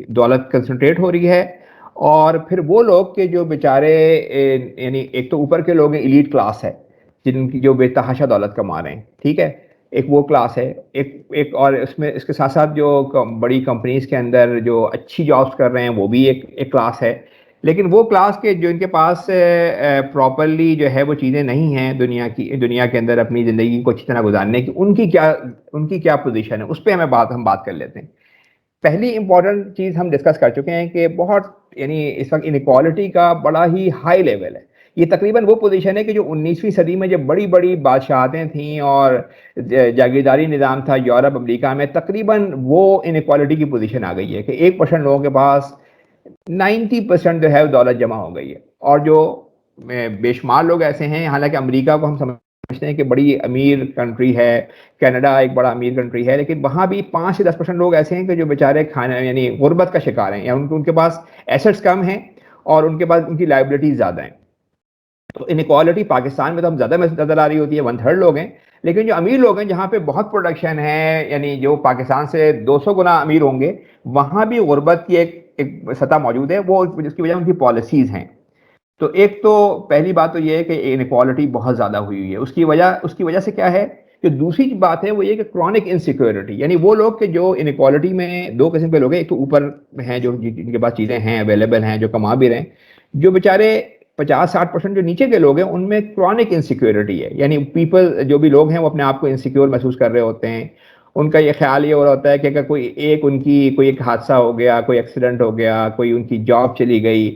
دولت کنسنٹریٹ ہو رہی ہے، اور پھر وہ لوگ کہ جو بیچارے یعنی ایک تو اوپر کے لوگ ہیں، ایلیٹ کلاس ہے جن کی جو بے تحاشا دولت کما رہے ہیں، ٹھیک ہے، ایک وہ کلاس ہے، ایک اور اس میں اس کے ساتھ ساتھ جو بڑی کمپنیز کے اندر جو اچھی جابس کر رہے ہیں وہ بھی ایک کلاس ہے. لیکن وہ کلاس کے جو ان کے پاس پراپرلی جو ہے وہ چیزیں نہیں ہیں دنیا کے اندر اپنی زندگی کو اچھی طرح گزارنے کی، ان کی کیا پوزیشن ہے، اس پہ ہم بات کر لیتے ہیں. پہلی امپورٹنٹ چیز ہم ڈسکس کر چکے ہیں کہ بہت یعنی اس وقت انیکوالٹی کا بڑا ہی ہائی لیول ہے. یہ تقریباً وہ پوزیشن ہے کہ جو 19ویں صدی میں جب بڑی بڑی بادشاہتیں تھیں اور جاگیرداری نظام تھا یورپ امریکہ میں، تقریباً وہ انیکوالٹی کی پوزیشن آ گئی ہے کہ 1% لوگوں کے پاس 90% جو ہے دولت جمع ہو گئی ہے. اور جو بے شمار لوگ ایسے ہیں، حالانکہ امریکہ کو ہم سمجھتے ہیں کہ بڑی امیر کنٹری ہے، کینیڈا ایک بڑا امیر کنٹری ہے، لیکن وہاں بھی 5 سے 10% لوگ ایسے ہیں کہ جو بیچارے کھانے یعنی غربت کا شکار ہیں، یا ان کے پاس ایسٹس کم ہیں اور ان کے پاس ان کی لائبلٹیز زیادہ ہیں. تو انیکوالٹی پاکستان میں تو ہم زیادہ نظر آ رہی ہوتی ہے، 1/3 لوگ ہیں، لیکن جو امیر لوگ ہیں جہاں پہ بہت پروڈکشن ہے، یعنی جو پاکستان سے 200 گنا امیر ہوں گے، وہاں بھی غربت کی ایک سطح موجود ہے، وہ جس کی وجہ ان کی پالیسیز ہیں. تو ایک تو پہلی بات تو یہ ہے کہ انیکوالٹی بہت زیادہ ہوئی ہے. اس کی وجہ سے کیا ہے کہ دوسری بات ہے وہ یہ کہ کرونک انسیکیورٹی، یعنی وہ لوگ کہ جو انیکوالٹی میں دو قسم کے لوگ ہیں، ایک تو اوپر ہیں جو جن کے پاس چیزیں ہیں اویلیبل ہیں جو کما بھی رہے ہیں، جو بیچارے 50-60% جو نیچے کے لوگ ہیں ان میں کرونک انسیکیورٹی ہے. یعنی پیپل جو بھی لوگ ہیں وہ اپنے آپ کو انسیکیور محسوس کر رہے ہوتے ہیں. ان کا یہ خیال یہ ہو رہا ہوتا ہے کہ اگر کوئی ایک حادثہ ہو گیا، کوئی ایکسیڈنٹ ہو گیا، کوئی ان کی جاب چلی گئی،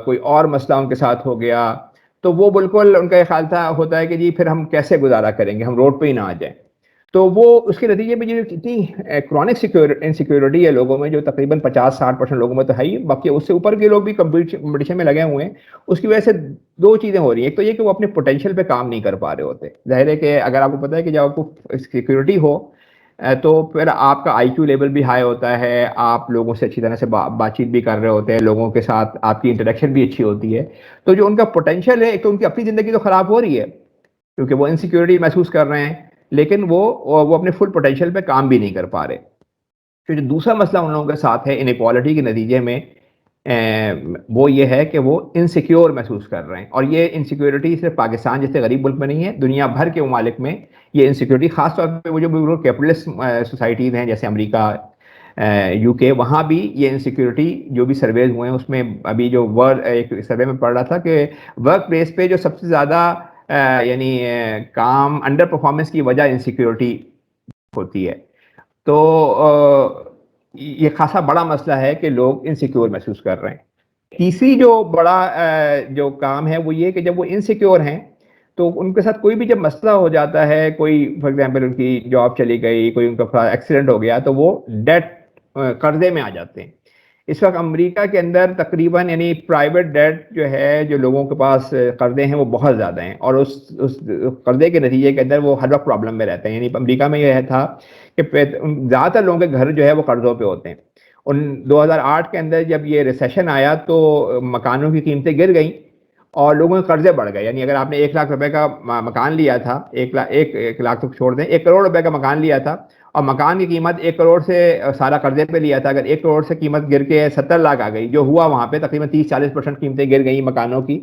کوئی اور مسئلہ ان کے ساتھ ہو گیا، تو وہ بالکل ان کا یہ خیال ہوتا ہے کہ جی پھر ہم کیسے گزارا کریں گے، ہم روڈ پہ ہی نہ آ جائیں. تو وہ اس کے نتیجے میں جو اتنی کرونک انسیکیورٹی ہے لوگوں میں، جو تقریباً 50-60% لوگوں میں تو ہے ہی، باقی اس سے اوپر کے لوگ بھی کمپٹیشن میں لگے ہوئے ہیں. اس کی وجہ سے دو چیزیں ہو رہی ہیں. ایک تو یہ کہ وہ اپنے پوٹینشیل پہ کام نہیں کر پا رہے ہوتے. ظاہر ہے کہ اگر آپ کو پتہ ہے کہ جب آپ کو سیکیورٹی ہو تو پھر آپ کا آئی کیو لیول بھی ہائی ہوتا ہے، آپ لوگوں سے اچھی طرح سے بات چیت بھی کر رہے ہوتے ہیں، لوگوں کے ساتھ آپ کی انٹریکشن بھی اچھی ہوتی ہے. تو جو ان کا پوٹینشیل ہے، ایک تو ان کی اپنی زندگی تو خراب ہو رہی ہے کیونکہ وہ انسیکیورٹی محسوس کر رہے ہیں، لیکن وہ اپنے فل پوٹینشیل پہ کام بھی نہیں کر پا رہے. پھر جو دوسرا مسئلہ ان لوگوں کے ساتھ ہے انیکوالٹی کے نتیجے میں، وہ یہ ہے کہ وہ انسیکیور محسوس کر رہے ہیں. اور یہ انسیکیورٹی صرف پاکستان جیسے غریب ملک میں نہیں ہے، دنیا بھر کے ممالک میں یہ انسیکیورٹی، خاص طور پہ وہ جو کیپٹلسٹ سوسائٹیز ہیں جیسے امریکہ، یو کے، وہاں بھی یہ انسیکیورٹی جو بھی سرویز ہوئے ہیں اس میں ابھی جو ایک سروے میں پڑھ رہا تھا کہ ورک پلیس پہ جو سب سے زیادہ یعنی کام انڈر پرفارمنس کی وجہ انسیکیورٹی ہوتی ہے. تو یہ خاصا بڑا مسئلہ ہے کہ لوگ انسیکیور محسوس کر رہے ہیں. تیسری جو بڑا جو کام ہے وہ یہ کہ جب وہ انسیکیور ہیں تو ان کے ساتھ کوئی بھی جب مسئلہ ہو جاتا ہے، کوئی فار ایگزامپل ان کی جاب چلی گئی، کوئی ان کا ایکسیڈنٹ ہو گیا، تو وہ قرضے میں آ جاتے ہیں. اس وقت امریکہ کے اندر تقریباً یعنی پرائیویٹ ڈیٹ جو ہے، جو لوگوں کے پاس قرضے ہیں وہ بہت زیادہ ہیں، اور اس قرضے کے نتیجے کے اندر وہ ہر وقت پرابلم میں رہتے ہیں. یعنی امریکہ میں یہ تھا کہ زیادہ تر لوگوں کے گھر جو ہے وہ قرضوں پہ ہوتے ہیں. 2008 کے اندر جب یہ ریسیشن آیا تو مکانوں کی قیمتیں گر گئیں اور لوگوں کے قرضے بڑھ گئے. یعنی اگر آپ نے 1 لاکھ روپے کا مکان لیا تھا، 1 لاکھ تو چھوڑ دیں، 1 کروڑ روپے کا مکان لیا تھا اور مکان کی قیمت 1 کروڑ سے سارا قرضے پہ لیا تھا، اگر 1 کروڑ سے قیمت گر کے 70 لاکھ آ گئی، جو ہوا وہاں پہ تقریباً 30-40% قیمتیں گر گئیں مکانوں کی،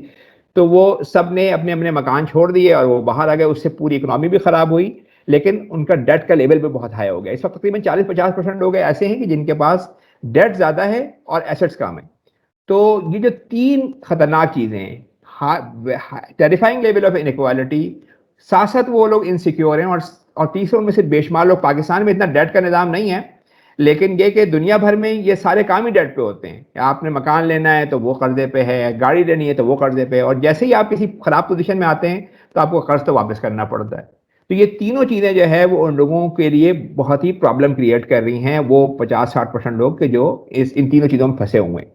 تو وہ سب نے اپنے اپنے مکان چھوڑ دیے اور وہ باہر آ گئے. اس سے پوری اکنامی بھی خراب ہوئی، لیکن ان کا ڈیٹ کا لیول بھی بہت ہائی ہو گیا. اس وقت تقریباً 40-50% لوگ ایسے ہیں کہ جن کے پاس ڈیٹ زیادہ ہے اور ایسٹس کم ہیں. تو یہ جو 3 خطرناک چیزیں ہیں، ٹیریفائنگ لیول آف انیکوالٹی، ساتھ ساتھ وہ لوگ انسیکیور ہیں، اور تیسروں میں سے بے شمار لوگ، پاکستان میں اتنا ڈیٹ کا نظام نہیں ہے لیکن یہ کہ دنیا بھر میں یہ سارے کام ہی ڈیٹ پہ ہوتے ہیں. آپ نے مکان لینا ہے تو وہ قرضے پہ ہے، گاڑی لینی ہے تو وہ قرضے پہ ہے، اور جیسے ہی آپ کسی خراب پوزیشن میں آتے ہیں تو آپ کو قرض تو واپس کرنا پڑتا ہے. تو یہ تینوں چیزیں جو ہے وہ ان لوگوں کے لیے بہت ہی پرابلم کریٹ کر رہی ہیں، وہ 50-60% لوگ کہ جو ان تینوں چیزوں میں پھنسے ہوئے ہیں.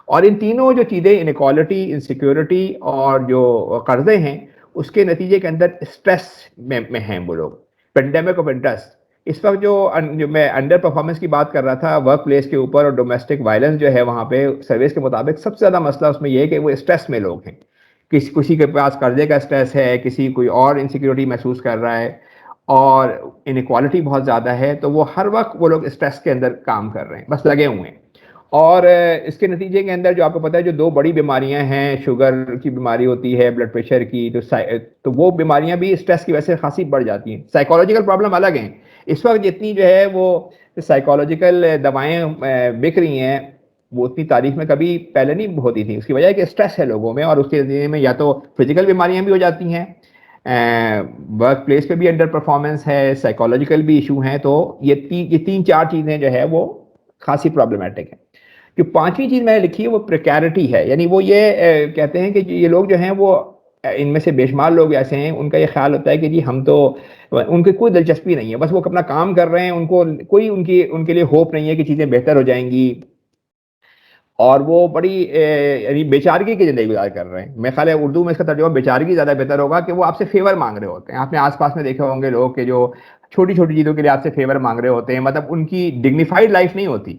اور ان تینوں جو چیزیں انیکوالٹی، انسیکیورٹی اور جو قرضے ہیں، اس کے نتیجے کے اندر اسٹریس میں ہیں وہ لوگ. پینڈیمک آف انٹرسٹ اس وقت جو میں انڈر پرفارمنس کی بات کر رہا تھا ورک پلیس کے اوپر، اور ڈومیسٹک وائلنس جو ہے وہاں پہ سروس کے مطابق سب سے زیادہ مسئلہ اس میں یہ ہے کہ وہ اسٹریس میں لوگ ہیں. کسی کے پاس قرضے کا اسٹریس ہے، کسی کوئی اور انسیکیورٹی محسوس کر رہا ہے، اور انیکوالٹی بہت زیادہ ہے، تو وہ ہر وقت وہ لوگ اسٹریس کے اندر کام کر رہے ہیں، بس لگے ہوئے ہیں. اور اس کے نتیجے کے اندر جو آپ کو پتا ہے جو دو بڑی بیماریاں ہیں، شوگر کی بیماری ہوتی ہے، بلڈ پریشر کی، تو وہ بیماریاں بھی اسٹریس کی وجہ سے خاصی بڑھ جاتی ہیں. سائیکالوجیکل پرابلم الگ ہیں. اس وقت جتنی جو ہے وہ سائیکالوجیکل دوائیں بک رہی ہیں، وہ اتنی تاریخ میں کبھی پہلے نہیں ہوتی تھی. اس کی وجہ ہے کہ اسٹریس ہے لوگوں میں، اور اس کے نتیجے میں یا تو فزیکل بیماریاں بھی ہو جاتی ہیں، ورک پلیس پہ بھی انڈر پرفارمنس ہے، سائیکالوجیکل بھی ایشو ہیں. تو یہ تین چار چیزیں جو ہے وہ خاصی پرابلمٹک ہیں. جو پانچویں چیز میں نے لکھی ہے وہ پریکیرٹی ہے. یعنی وہ یہ کہتے ہیں کہ یہ لوگ جو ہیں وہ ان میں سے بے شمار لوگ ایسے ہیں، ان کا یہ خیال ہوتا ہے کہ جی ہم تو، ان کی کوئی دلچسپی نہیں ہے، بس وہ اپنا کام کر رہے ہیں، ان کو کوئی ان کے لیے ہوپ نہیں ہے کہ چیزیں بہتر ہو جائیں گی، اور وہ بڑی یعنی بیچارگی کی زندگی گزار کر رہے ہیں. میرے خیال ہے اردو میں اس کا ترجمہ بیچارگی زیادہ بہتر ہوگا، کہ وہ آپ سے فیور مانگ رہے ہوتے ہیں. آپ نے آس پاس میں دیکھے ہوں گے لوگ کہ جو چھوٹی چھوٹی چیزوں کے لیے آپ سے فیور مانگ رہے ہوتے ہیں، مطلب ان کی ڈگنیفائڈ لائف نہیں ہوتی.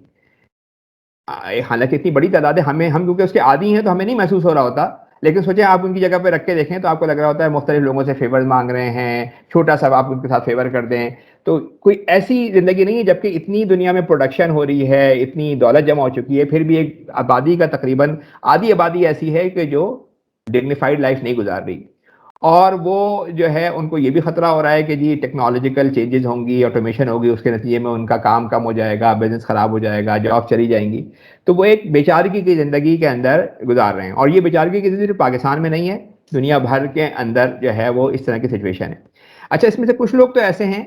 حالانکہ اتنی بڑی تعداد ہے، ہم کیونکہ اس کے عادی ہیں تو ہمیں نہیں محسوس ہو رہا ہوتا، لیکن سوچیں آپ ان کی جگہ پہ رکھ کے دیکھیں تو آپ کو لگ رہا ہوتا ہے مختلف لوگوں سے فیور مانگ رہے ہیں، چھوٹا سا آپ ان کے ساتھ فیور کر دیں. تو کوئی ایسی زندگی نہیں ہے، جبکہ اتنی دنیا میں پروڈکشن ہو رہی ہے، اتنی دولت جمع ہو چکی ہے، پھر بھی ایک آبادی کا تقریباً آدھی آبادی ایسی ہے کہ جو ڈگنیفائڈ لائف نہیں گزار رہی. اور وہ جو ہے ان کو یہ بھی خطرہ ہو رہا ہے کہ جی ٹیکنالوجیکل چینجز ہوں گی، آٹومیشن ہوگی، اس کے نتیجے میں ان کا کام کم ہو جائے گا، بزنس خراب ہو جائے گا، جاب چلی جائیں گی. تو وہ ایک بیچارگی کی زندگی کے اندر گزار رہے ہیں. اور یہ بیچارگی کی زندگی صرف پاکستان میں نہیں ہے، دنیا بھر کے اندر جو ہے وہ اس طرح کی سچویشن ہے. اچھا، اس میں سے کچھ لوگ تو ایسے ہیں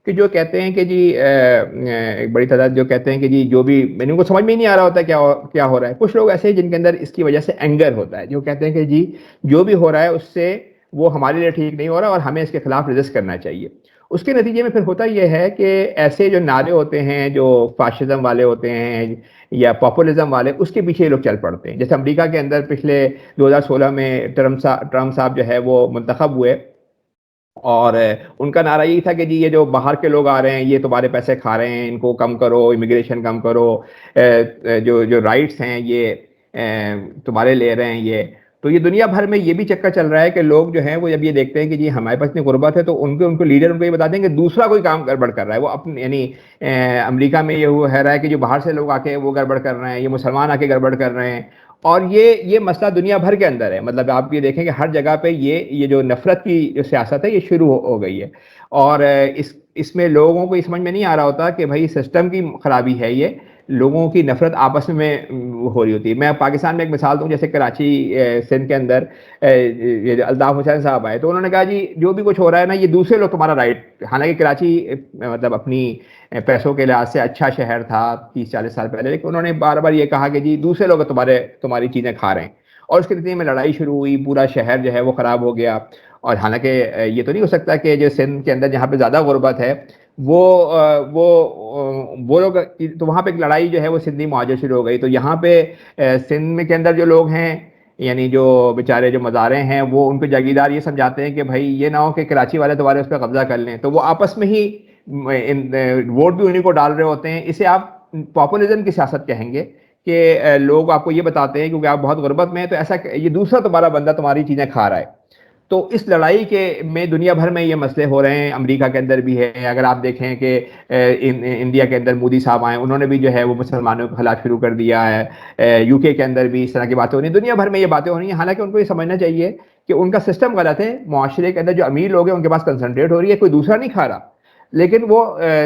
کہ جو کہتے ہیں کہ جی ایک بڑی تعداد جو کہتے ہیں کہ جی جو بھی، میں نے ان کو سمجھ میں ہی نہیں آ رہا ہوتا کیا ہو رہا ہے. کچھ لوگ ایسے ہیں جن کے اندر اس کی وجہ سے اینگر ہوتا ہے، جو کہتے ہیں کہ جی جو بھی ہو رہا ہے اس سے وہ ہمارے لیے ٹھیک نہیں ہو رہا اور ہمیں اس کے خلاف ریزسٹ کرنا چاہیے. اس کے نتیجے میں پھر ہوتا یہ ہے کہ ایسے جو نعرے ہوتے ہیں جو فاشزم والے ہوتے ہیں یا پاپولزم والے، اس کے پیچھے لوگ چل پڑتے ہیں. جیسے امریکہ کے اندر پچھلے 2016 میں ٹرمپ صاحب جو ہے وہ منتخب ہوئے، اور ان کا نعرہ یہی تھا کہ جی یہ جو باہر کے لوگ آ رہے ہیں یہ تمہارے پیسے کھا رہے ہیں، ان کو کم کرو، امیگریشن کم کرو، جو رائٹس ہیں یہ تمہارے لے رہے ہیں یہ. تو یہ دنیا بھر میں یہ بھی چکر چل رہا ہے کہ لوگ جو ہیں وہ جب یہ دیکھتے ہیں کہ جی ہمارے پاس اتنی غربت ہے، تو ان کو لیڈر ان کو یہ بتا دیں کہ دوسرا کوئی کام گڑبڑ کر رہا ہے. وہ اپنے یعنی امریکہ میں یہ ہوا ہے رہا ہے کہ جو باہر سے لوگ آ کے وہ گڑبڑ کر رہے ہیں، یہ مسلمان آ کے گڑبڑ کر رہے ہیں. اور یہ مسئلہ دنیا بھر کے اندر ہے. مطلب آپ یہ دیکھیں کہ ہر جگہ پہ یہ جو نفرت کی جو سیاست ہے یہ شروع ہو گئی ہے. اور اس میں لوگوں کو یہ سمجھ میں نہیں آ رہا ہوتا کہ بھائی سسٹم کی خرابی ہے، یہ لوگوں کی نفرت آپس میں ہو رہی ہوتی ہے. میں پاکستان میں ایک مثال دوں، جیسے کراچی سندھ کے اندر الطاف حسین صاحب آئے تو انہوں نے کہا جی جو بھی کچھ ہو رہا ہے نا یہ دوسرے لوگ تمہارا رائٹ. حالانکہ کراچی مطلب اپنی پیسوں کے لحاظ سے اچھا شہر تھا 30-40 سال پہلے، لیکن انہوں نے بار بار یہ کہا کہ جی دوسرے لوگ تمہاری چیزیں کھا رہے ہیں. اور اس کے نتیجے میں لڑائی شروع ہوئی، پورا شہر جو ہے وہ خراب ہو گیا. اور حالانکہ یہ تو نہیں ہو سکتا کہ جو سندھ کے اندر جہاں پہ زیادہ غربت ہے وہ لوگ، تو وہاں پہ ایک لڑائی جو ہے وہ سندھی مہاجر شروع ہو گئی. تو یہاں پہ سندھ میں کے اندر جو لوگ ہیں، یعنی جو بیچارے جو مزارے ہیں، وہ ان کو جاگیردار یہ سمجھاتے ہیں کہ بھائی یہ نہ ہو کہ کراچی والے تمہارے اس پہ قبضہ کر لیں. تو وہ آپس میں ہی ووٹ بھی انہیں کو ڈال رہے ہوتے ہیں. اسے آپ پاپولزم کی سیاست کہیں گے کہ لوگ آپ کو یہ بتاتے ہیں کیونکہ آپ بہت غربت میں ہیں تو ایسا یہ دوسرا تمہارا بندہ تمہاری چیزیں کھا رہا ہے. تو اس لڑائی کے میں دنیا بھر میں یہ مسئلے ہو رہے ہیں. امریکہ کے اندر بھی ہے. اگر آپ دیکھیں کہ انڈیا کے اندر مودی صاحب آئے، انہوں نے بھی جو ہے وہ مسلمانوں کے خلاف شروع کر دیا ہے. یو کے اندر بھی اس طرح کی باتیں ہو رہی ہیں. دنیا بھر میں یہ باتیں ہو رہی ہیں. حالانکہ ان کو یہ سمجھنا چاہیے کہ ان کا سسٹم غلط ہے. معاشرے کے اندر جو امیر لوگ ہیں ان کے پاس کنسنٹریٹ ہو رہی ہے، کوئی دوسرا نہیں کھا رہا، لیکن وہ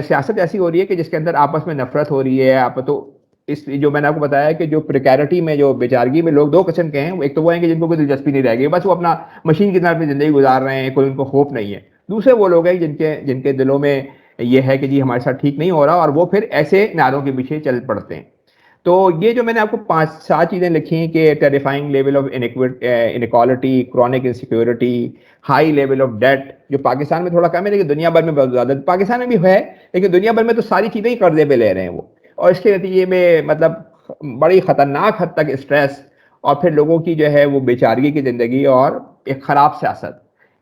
سیاست ایسی ہو رہی ہے کہ جس کے اندر آپس میں نفرت ہو رہی ہے. آپ تو اس جو میں نے آپ کو بتایا کہ جو پریکیرٹی میں، جو بیچارگی میں لوگ دو قسم کے ہیں. ایک تو وہ ہیں کہ جن کو کوئی دلچسپی نہیں رہ گئی، بس وہ اپنا مشین کی طرح اپنی زندگی گزار رہے ہیں، کوئی ان کو ہوپ نہیں ہے. دوسرے وہ لوگ ہیں جن کے دلوں میں یہ ہے کہ جی ہمارے ساتھ ٹھیک نہیں ہو رہا، اور وہ پھر ایسے نعروں کے پیچھے چل پڑتے ہیں. تو یہ جو میں نے آپ کو 5-7 چیزیں لکھی ہیں کہ terrifying level of inequality, chronic insecurity, high level of debt, جو پاکستان میں تھوڑا کم ہے لیکن دنیا بھر میں بہت زیادہ، پاکستان میں بھی ہے لیکن دنیا بھر میں تو ساری چیزیں ہی قرضے پہ لے رہے ہیں وہ. اور اس کے نتیجے میں مطلب بڑی خطرناک حد تک اسٹریس، اور پھر لوگوں کی جو ہے وہ بیچارگی کی زندگی اور ایک خراب سیاست.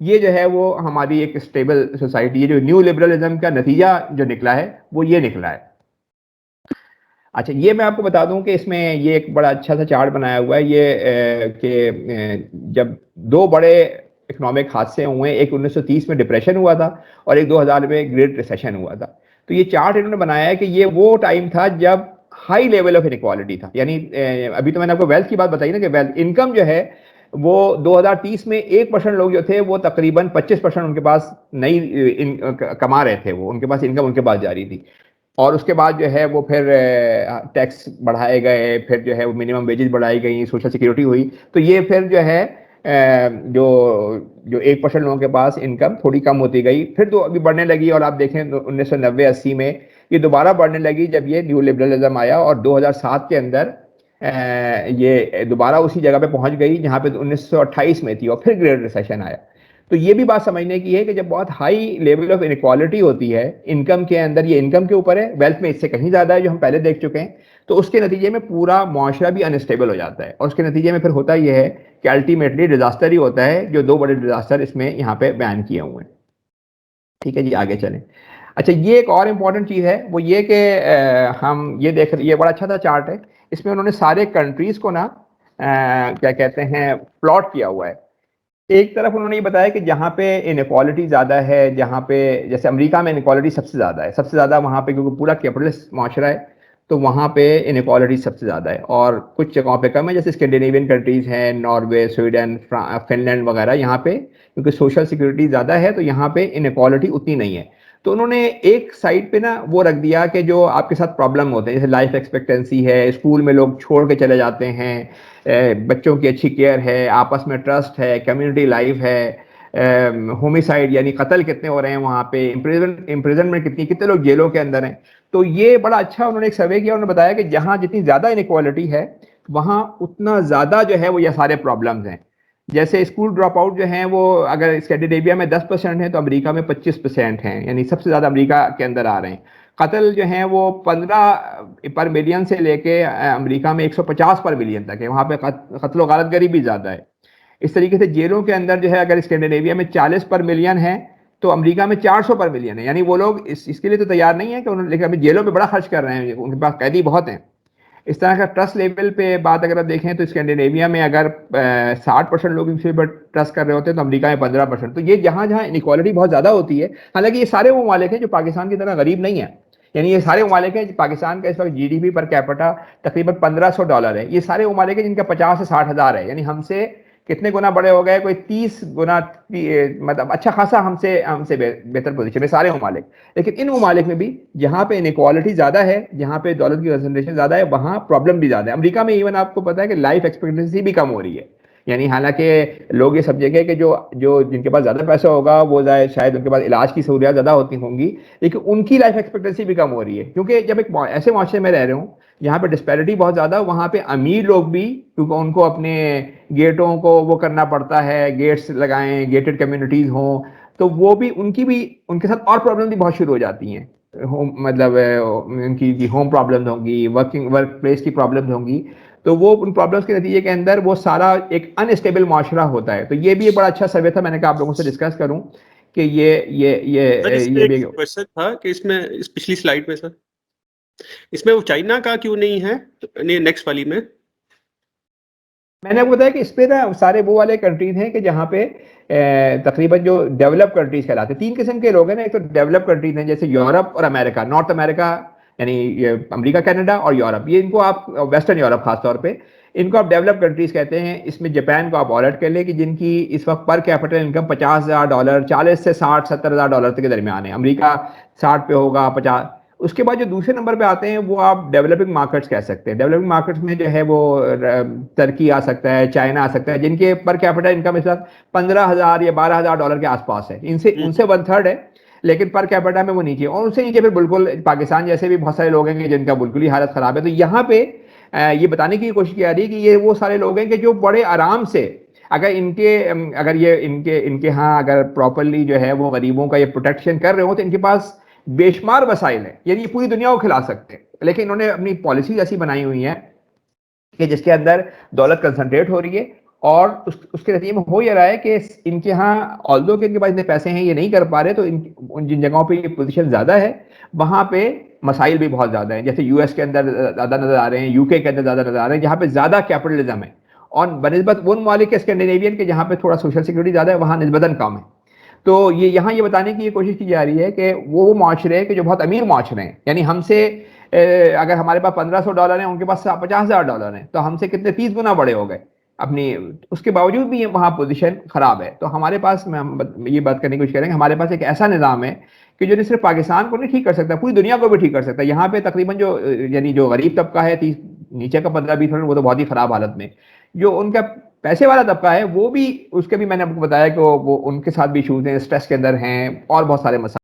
یہ جو ہے وہ ہماری ایک اسٹیبل سوسائٹی، یہ جو نیو لبرلزم کا نتیجہ جو نکلا ہے وہ یہ نکلا ہے. اچھا، یہ میں آپ کو بتا دوں کہ اس میں یہ ایک بڑا اچھا سا چارٹ بنایا ہوا ہے یہ کہ جب دو بڑے اکنامک حادثے ہوئے، ایک 1930 میں ڈپریشن ہوا تھا اور ایک 2000 میں گریٹ ریسیشن ہوا تھا. تو یہ چارٹ انہوں نے بنایا ہے کہ یہ وہ ٹائم تھا جب ہائی لیول آف انیکوالٹی تھا. یعنی ابھی تو میں نے آپ کو ویلتھ کی بات بتائی نا کہ ویلتھ انکم جو ہے وہ 2030 میں 1% لوگ جو تھے وہ تقریباً 25% ان کے پاس نئی کما رہے تھے, وہ ان کے پاس انکم ان کے پاس جاری تھی. اور اس کے بعد جو ہے وہ پھر ٹیکس بڑھائے گئے, پھر جو ہے وہ منیمم ویجز بڑھائی گئی, سوشل سیکورٹی ہوئی, تو یہ پھر جو ہے جو 1% لوگوں کے پاس انکم تھوڑی کم ہوتی گئی, پھر تو ابھی بڑھنے لگی. اور آپ دیکھیں 1990-80 میں یہ دوبارہ بڑھنے لگی جب یہ نیو لبرلزم آیا, اور 2007 کے اندر یہ دوبارہ اسی جگہ پہ پہنچ گئی جہاں پہ 1928 میں تھی, اور پھر گریٹ ریسیشن آیا. تو یہ بھی بات سمجھنے کی ہے کہ جب بہت ہائی لیول آف انیکوالٹی ہوتی ہے انکم کے اندر, یہ انکم کے اوپر ہے, ویلتھ میں اس سے کہیں زیادہ ہے جو ہم پہلے دیکھ چکے ہیں, تو اس کے نتیجے میں پورا معاشرہ بھی انسٹیبل ہو جاتا ہے. اور اس کے نتیجے میں پھر ہوتا یہ ہے کہ الٹیمیٹلی ڈیزاسٹر ہی ہوتا ہے, جو 2 بڑے ڈیزاسٹر اس میں یہاں پہ بیان کیے ہوئے ہیں. ٹھیک ہے جی, آگے چلیں. اچھا, یہ ایک اور امپورٹنٹ چیز ہے, وہ یہ کہ ہم یہ دیکھ رہے, یہ بڑا اچھا تھا چارٹ ہے, اس میں انہوں نے سارے کنٹریز کو نا کیا کہتے ہیں پلاٹ کیا ہوا ہے. ایک طرف انہوں نے یہ بتایا کہ جہاں پہ انیکوالٹی زیادہ ہے, جہاں پہ جیسے امریکہ میں انیکوالٹی سب سے زیادہ ہے, سب سے زیادہ وہاں پہ کیونکہ پورا کیپٹلسٹ معاشرہ ہے تو وہاں پہ انیکوالٹی سب سے زیادہ ہے, اور کچھ جگہوں پہ کم ہے, جیسے اسکینڈینیوین کنٹریز ہیں, ناروے, سویڈن, فن لینڈ وغیرہ, یہاں پہ کیونکہ سوشل سیکورٹی زیادہ ہے تو یہاں پہ انیکوالٹی اتنی نہیں ہے. تو انہوں نے ایک سائڈ پہ نا وہ رکھ دیا کہ جو آپ کے ساتھ پرابلم ہوتے ہیں, جیسے لائف ایکسپیکٹینسی ہے, اسکول میں لوگ چھوڑ کے چلے جاتے ہیں, بچوں کی اچھی کیئر ہے, آپس میں ٹرسٹ ہے, کمیونٹی لائف ہے, ہومیسائڈ یعنی قتل کتنے ہو رہے ہیں وہاں پہ, امپریزن میں کتنے لوگ جیلوں کے اندر ہیں. تو یہ بڑا اچھا انہوں نے ایک سروے کیا, انہوں نے بتایا کہ جہاں جتنی زیادہ انیکوالٹی ہے وہاں اتنا زیادہ جو ہے وہ یہ سارے پرابلمز ہیں. جیسے اسکول ڈراپ آؤٹ جو ہیں وہ اگر اسکینڈینیویا میں 10% ہیں تو امریکہ میں 25% ہیں, یعنی سب سے زیادہ امریکہ کے اندر آ رہے ہیں. قتل جو ہیں وہ 15 پر ملین سے لے کے امریکہ میں 150 پر ملین تک ہے, وہاں پہ قتل و غارت گری بھی زیادہ ہے. اس طریقے سے جیلوں کے اندر جو ہے اگر اسکینڈینیویا میں 40 پر ملین ہے تو امریکہ میں 400 پر ملین ہے. یعنی وہ لوگ اس کے لیے تو تیار نہیں ہے کہ انہوں, لیکن ابھی جیلوں میں بڑا خرچ کر رہے ہیں, ان کے پاس قیدی بہت ہیں. اس طرح کا ٹرسٹ لیول پہ بات اگر آپ دیکھیں تو اسکینڈینیویا میں اگر 60% لوگ ان سے ٹرسٹ کر رہے ہوتے ہیں تو امریکہ میں 15%. تو یہ جہاں جہاں انیکوالٹی بہت زیادہ ہوتی ہے, حالانکہ یہ سارے وہ ممالک ہیں جو پاکستان کی طرح غریب نہیں ہیں, یعنی یہ سارے ممالک ہیں, پاکستان کا اس وقت GDP پر کیپٹا تقریباً $1,500 ہے, یہ سارے ممالک ہیں جن کا 50 سے 60 ہزار ہے, یعنی ہم سے کتنے گنا بڑے ہو گئے, کوئی 30 گنا, مطلب اچھا خاصا ہم سے بہتر پوزیشن میں سارے ممالک. لیکن ان ممالک میں بھی جہاں پہ انیکوالٹی زیادہ ہے, جہاں پہ دولت کی کنسنٹریشن زیادہ ہے, وہاں پرابلم بھی زیادہ ہے. امریکہ میں ایون آپ کو پتا ہے کہ لائف ایکسپیکٹنسی بھی کم ہو رہی ہے, یعنی حالانکہ لوگ یہ سمجھیں گے کہ جو جن کے پاس زیادہ پیسہ ہوگا وہ شاید ان کے پاس علاج کی سہولیات زیادہ ہوتی ہوں گی, لیکن ان کی لائف ایکسپیکٹنسی بھی کم ہو رہی ہے. کیونکہ جب ایک ایسے معاشرے میں رہ رہے ہوں یہاں پہ ڈسپیرٹی بہت زیادہ, وہاں پہ امیر لوگ بھی کیونکہ ان کو اپنے گیٹوں کو وہ کرنا پڑتا ہے, گیٹس لگائیں, گیٹڈ کمیونٹیز ہوں, تو وہ بھی ان کے ساتھ اور پرابلم بھی بہت شروع ہو جاتی ہیں. مطلب ان کی ہوم پرابلمز ہوں گی, ورک پلیس کی پرابلمز ہوں گی, تو وہ ان پرابلمس کے نتیجے کے اندر وہ سارا ایک انسٹیبل معاشرہ ہوتا ہے. تو یہ بھی ایک بڑا اچھا سروے تھا, میں نے کہا آپ لوگوں سے ڈسکس کروں کہ یہ بھی کوشچن تھا کہ اس میں پچھلی سلائیڈ میں سر اس میں وہ چائنا کا کیوں نہیں ہے نیکسٹ والی میں نے آپ کو بتایا کہ اس پہ نا سارے وہ والے کنٹریز ہیں کہ جہاں پہ تقریباً جو ڈیولپ کنٹریز کہلاتے ہیں, 3 قسم کے لوگ ہیں نا. ایک تو ڈیولپ کنٹریز ہیں جیسے یورپ اور امریکہ, نارتھ امریکہ یعنی امریکہ, کینیڈا اور یورپ, یہ ان کو آپ ویسٹرن یورپ خاص طور پہ ان کو آپ ڈیولپ کنٹریز کہتے ہیں. اس میں جاپان کو آپ آلٹ کر لیں کہ جن کی اس وقت پر کیپٹل انکم $50,000 40 سے 60-70 ہزار ڈالر کے درمیان ہے. امریکہ 60 پہ ہوگا, 50. اس کے بعد جو دوسرے نمبر پہ آتے ہیں وہ آپ ڈیولپنگ مارکیٹس کہہ سکتے ہیں. ڈیولپنگ مارکیٹس میں جو ہے وہ ترکی آ سکتا ہے, چائنا آ سکتا ہے, جن کے پر کیپٹل انکم اس وقت 15,000 یا 12,000 ڈالر کے آس پاس ہے. ان سے 1/3 ہے, لیکن پر کیپٹا میں وہ نیچے, اور ان سے نیچے پھر بالکل پاکستان جیسے بھی بہت سارے لوگ ہیں کہ جن کا بالکل ہی حالت خراب ہے. تو یہاں پہ یہ بتانے کی کوشش کی جا رہی ہے کہ یہ وہ سارے لوگ ہیں کہ جو بڑے آرام سے اگر ان کے ہاں اگر پراپرلی جو ہے وہ غریبوں کا یہ پروٹیکشن کر رہے ہو تو ان کے پاس بے شمار وسائل ہیں, یعنی یہ پوری دنیا کو کھلا سکتے ہیں. لیکن انہوں نے اپنی پالیسیز ایسی بنائی ہوئی ہیں کہ جس کے اندر دولت کنسنٹریٹ ہو رہی ہے, اور اس کے نتیجے میں ہو یہ رہا ہے کہ ان کے ہاں آلدو کہ ان کے پاس اتنے پیسے ہیں یہ نہیں کر پا رہے, تو جن جگہوں پہ یہ پوزیشن زیادہ ہے وہاں پہ مسائل بھی بہت زیادہ ہیں. جیسے US کے اندر زیادہ نظر آ رہے ہیں, UK کے اندر زیادہ نظر آ رہے ہیں, جہاں پہ زیادہ کیپٹلزم ہے, اور بنسبت وہ ممالک کے اسکینڈینیوین کے جہاں پہ تھوڑا سوشل سیکورٹی زیادہ ہے وہاں نسبتاً کم ہے. تو یہاں یہ بتانے کی یہ کوشش کی جا رہی ہے کہ وہ معاشرے کہ جو بہت امیر معاشرے ہیں, یعنی ہم سے اگر ہمارے پاس $1500 ہیں، ان کے پاس $50,000 ہیں، تو ہم سے کتنے 30 گنا بڑے ہو گئے اپنی. اس کے باوجود بھی وہاں پوزیشن خراب ہے. تو ہمارے پاس، میں یہ بات کرنے کی کوشش کریں گے، ہمارے پاس ایک ایسا نظام ہے کہ جو صرف پاکستان کو نہیں ٹھیک کر سکتا، پوری دنیا کو بھی ٹھیک کر سکتا ہے. یہاں پہ تقریباً جو یعنی جو غریب طبقہ ہے، نیچے کا 15-20%، وہ تو بہت ہی خراب حالت میں. جو ان کا پیسے والا طبقہ ہے وہ بھی، اس کے بھی میں نے آپ کو بتایا کہ وہ ان کے ساتھ بھی ایشوز ہیں، اسٹریس کے اندر ہیں، اور بہت سارے مسائل